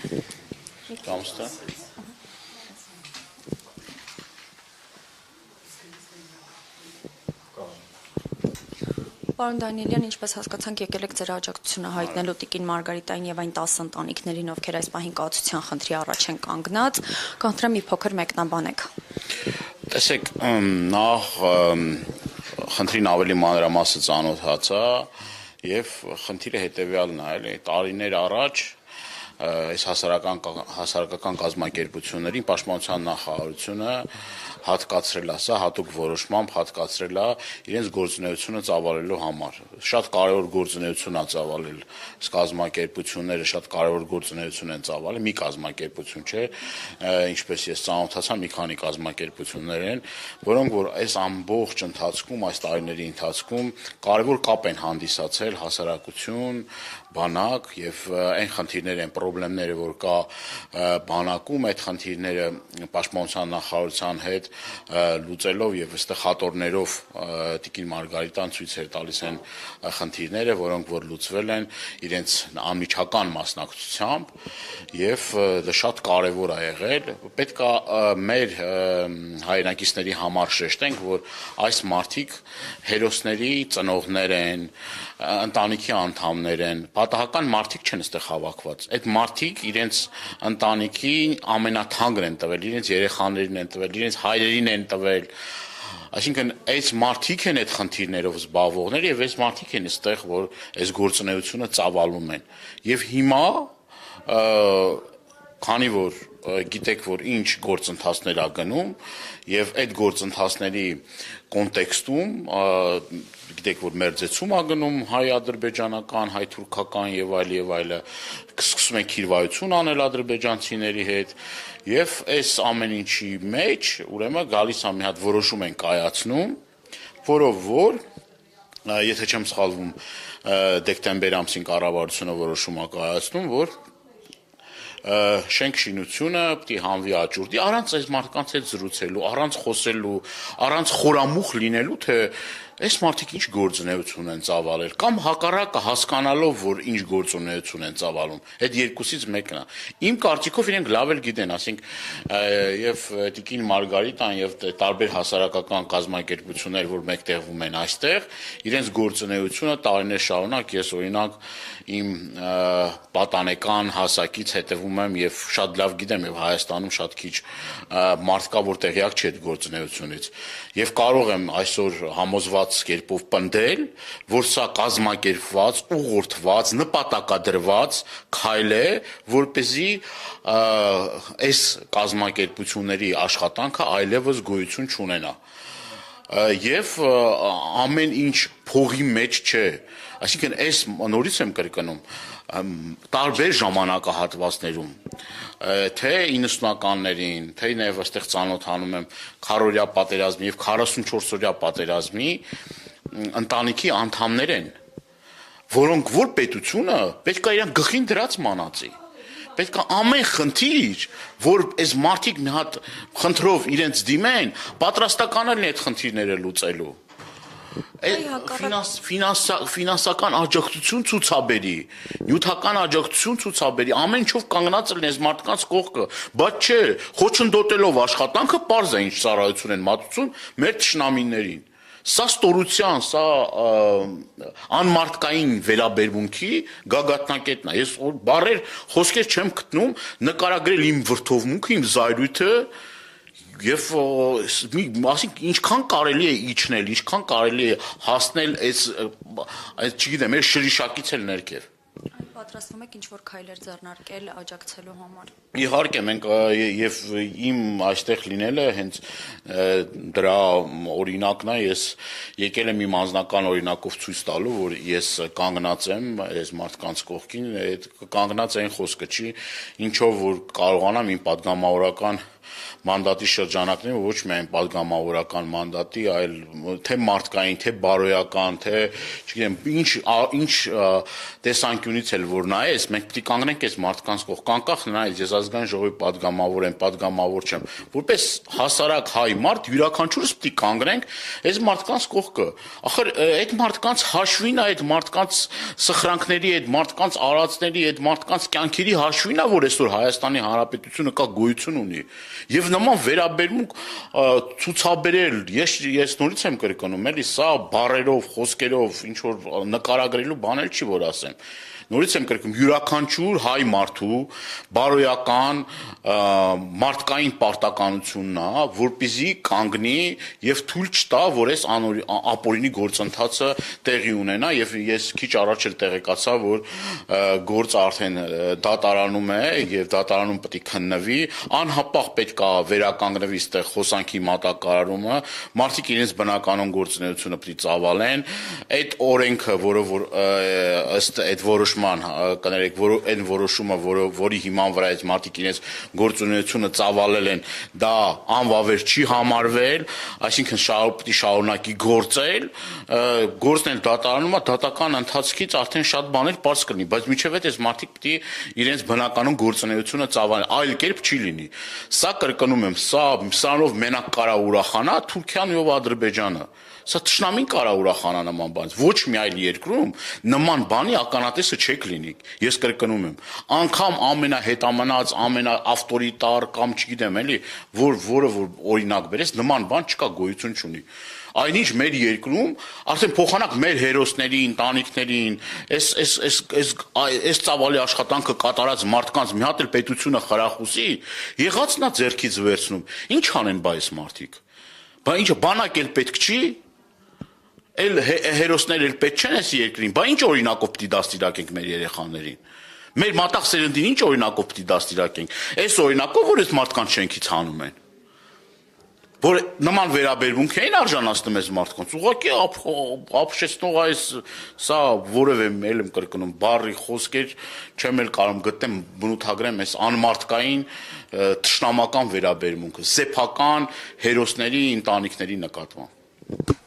Տամստը։ Պարոն Դանիելյան, ինչպես հասկացանք, եկել եք ձեր աջակցությունը հայտնելու Տիկին Մարգարիտային եւ այն 10 ընտանիքներին, ովքեր այս պահին կացության խնդրի առաջ են կանգնած, կընտրեմ մի փոքր մեկնաբանեք։ Տեսեք, նախ խնդրին ավելի մանրամասը ծանոթացա եւ խնդիրը հետեւյալն է, էլի տարիներ առաջ այս հասարակական կազմակերպություններին պաշտպանության նախարարությունը հատկացրել է, սա հատուկ որոշմամբ հատկացրել է իրենց գործունեությունը ծավալելու համար։ Շատ կարևոր գործունեություն է ծավալել կազմակերպությունները, շատ կարևոր գործունեություն են ծավալել, մի կազմակերպություն չէ, ինչպես ես ծանոթացա, մի քանի կազմակերպություններ են, որոնք որ այս ամբողջ ընթացքում, այս տարիների ընթացքում կարևոր կապ են հանդիսացել հասարակություն, բանակ եւ այն խնդիրները են խնդիրները, որ կա բանակում, այդ խնդիրները պաշտպանության նախարարության հետ լուծելով եւ այստեղ հատորներով Տիկին Մարգարիտան ցույց էր տալիս են խնդիրները, որոնք որ լուծվել են իրենց անմիջական մասնակցությամբ եւ դա շատ կարեւոր է եղել։ Պետք է մեր հայրենակիցների համար շեշտենք, որ այս մարդիկ հերոսների ծնողներ են, ընտանիքի անդամներ են, պատահական մարդիկ չեն այստեղ հավաքված։ Այդ մարդիկ իրենց ընտանիքի ամենաթանկն են տվել, իրենց երեխաներին են տվել, իրենց հայրերին են տվել։ Այսինքն այս մարդիկ են այդ խնդիրներով զբաղվողներ եւ այս մարդիկ են այստեղ, որ այս գործունեությունը ծավալում են։ Եվ հիմա քանի որ գիտեք, որ ինչ գործընթացներ ա գնում եւ այդ գործընթացների կոնտեքստում գիտեք, որ մերձեցում ա գնում հայ-ադրբեջանական, հայ-թուրքական եւ այլը, սկսում են քիրվայություն անել ադրբեջանցիների հետ եւ այս ամեն ինչի մեջ ուրեմն գալիս ա մի հատ որոշում են կայացնում, որով որ եթե չեմ սխալվում դեկտեմբեր ամսին կառավարությունը որոշում ա կայացնում, որ շենք շինությունը պիտի հանվի աճուրդի, առանց այս մարդկանց հետ զրուցելու, առանց խոսելու, առանց խորամուխ լինելու, թե այս մարդիկ ինչ գործունեություն են ծավալել, կամ հակառակը հասկանալով, որ ինչ գործունեություն են ծավալում, այդ երկուսից մեկն է։ Իմ կարծիքով իրենք լավ էլ գիտեն, ասենք եւ Տիկին Մարգարիտան եւ տարբեր հասարակական կազմակերպություններ, որ մեկտեղվում են այստեղ, իրենց գործունեությունը տարիներ շարունակ ես օրինակ իմ պատանեկան հասակից հետևում եմ եւ շատ լավ գիտեմ եւ Հայաստանում շատ քիչ մարդ կա, որ տեղյակ չի այդ գործունեությունից։ Եվ կարող եմ այսօր համոզված կերպով պնդել, որ սա կազմակերպված, ուղղորդված, նպատակադրված քայլ է, որպեսզի այս կազմակերպությունների աշխատանքը այլևս գոյություն չունենա։ Եվ ամեն ինչ փողի մեջ չէ, այսինքն այս նորից եմ կրկնում, տարբեր ժամանակահատվածներում, թե 90-ականներին, թե նաև այստեղ ծանոթանում եմ քառօրյա պատերազմի եւ 44-օրյա պատերազմի ընտանիքի անդամներ են, որոնք որ պետությունը պետք է իրեն գլխին դրած մանածի։ Պետք է ամեն խնդիր, որ այս մարդիկ մի հատ խնդրով իրենց դիմեն, պատրաստական են այդ խնդիրները լուծելու։ Ֆինանսական աջակցություն ցուցաբերի, նյութական աջակցություն ցուցաբերի, ամեն ինչով կանգնած լինեն այս մարդկանց կողքը, բայց չէ, խոչընդոտելով աշխատանքը պարզ է ինչ ծառայություն են մատուցում մեր թշնամիներին։ Սա ստորության, սա անմարդկային վերաբերմունքի գագաթնակետն է։ Ես բառեր, խոսքեր չեմ գտնում նկարագրել իմ վրդովմունքը, իմ զայրույթը եւ ասենք ինչքան կարելի է իջնել, ինչքան կարելի է հասնել այս չգիտեմ, այս շրիշակից էլ ներքև։ Պատրաստվում եք ինչ-որ քայլեր ձեռնարկել աջակցելու համար։ Իհարկե մենք եւ իմ այստեղ լինելը հենց դրա օրինակն է, ես եկել եմ իմ անձնական օրինակով ցույց տալու, որ ես կանգնած եմ այս մարդկանց կողքին, այդ կանգնած այն խոսքը չի, ինչով որ կարողանամ իմ падգամավորական մանդատի շրջանակներում, ոչ միայն падգամավորական մանդատի, այլ թե մարդկային, թե բարոյական, թե չգիտեմ, ինչ տեսանկյունից էլ որ նայես, մենք պետք է կանգնենք այս մարդկանց կողք, անկախ նայես, ես ազգային ժողովի падգամավոր եմ, падգամավոր չեմ, որպես հասարակ հայ մարդ յուրաքանչյուրս պետք է կանգնենք այս մարդկանց կողքը։ Ախր այդ մարդկանց հաշվին է, այդ մարդկանց սխրանքների, այդ մարդկանց արածների, այդ մարդկանց կյանքերի հաշվին է, որ այսօր Հայաստանի Հանրապետությունը կա գոյություն ունի։ Եվ նման վերաբերմունք ցուցաբերել, ես նորից եմ կրկնում, էլի սա բառերով, խոսքերով, ինչ որ նկարագրելու բան էլ չի, որ ասեմ։ Նորից եմ կրկնում, յուրաքանչյուր հայ մարդու բարոյական մարդկային պարտականությունն է, որպեսզի կանգնի եւ թույլ չտա, որ այս ապօրինի գործընթացը տեղի ունենա, եւ ես քիչ առաջ էլ տեղեկացա, որ գործը արդեն դատարանում է եւ դատարանում պետք է քննվի, անհապաղ պետք է վերականգնվի այստեղ խոսանքի մատակարարումը, մարդիկ իրենց բնականon գործունեությունը պետք է ծավալեն, այդ օրենքը, որը որ ըստ այդ կներեք, որ այն որոշումը, որի հիման վրա այս մարդիկ իրենց գործունեությունը ծավալել են, դա անվավեր չի համարվել, այսինքն պետք է շարունակի գործել, գործն էլ դատարանում է, դատական ընթացքից արդեն շատ բաներ պարզ կլինի, բայց մինչև այդ այս մարդիկ պետք է իրենց բնականon գործունեությունը ծավալեն, այլ կերպ չի լինի։ Սա կրկնում եմ, սրանով մենակ կարա ուրախանա Թուրքիան եւ Ադրբեջանը։ Սա թշնամին կարա ուրախանա նման բանից, ոչ մի այլ երկրում նման բանի ականատեսը չեք լինի, ես կրկնում եմ, անգամ ամենահետամնաց, ամենաավտորիտար կամ չգիտեմ էլի, որը որ օրինակ բերես, նման բան չկա, գոյություն չունի։ Այնինչ մեր երկրում արդեն փոխանակ մեր հերոսների, ընտանիքներին, այս ծավալի աշխատանքը կատարած մարդկանց մի հատ էլ պետությունը խրախուսի, եղածն է ձեռքից վերցնում, ինչ անեն բա այս մարդիկ։ Բա ինչը բանակ էլ պետք չի, էլ հերոսներ էլ պետք չեն այս երկրին, բա ինչ օրինակով պիտի դաստիարակենք մեր երեխաներին։ Մեր մատաղ սերնդին ինչ օրինակով պիտի դաստիարակենք։ Այս օրինակով, որ այս մարդկանց շենքից հանում են։ Որ նման վերաբերմունք էին արժանացնում այս մարդկանց, ուղղակի ապշեցնող այս սա որևէ էլ եմ կրկնում բառի խոսքեր չեմ էլ կարող գտնեմ բնութագրեմ այս անմարդկային թշնամական վերաբերմունքը սեփական հերոսների ընտանիքների նկատմամբ։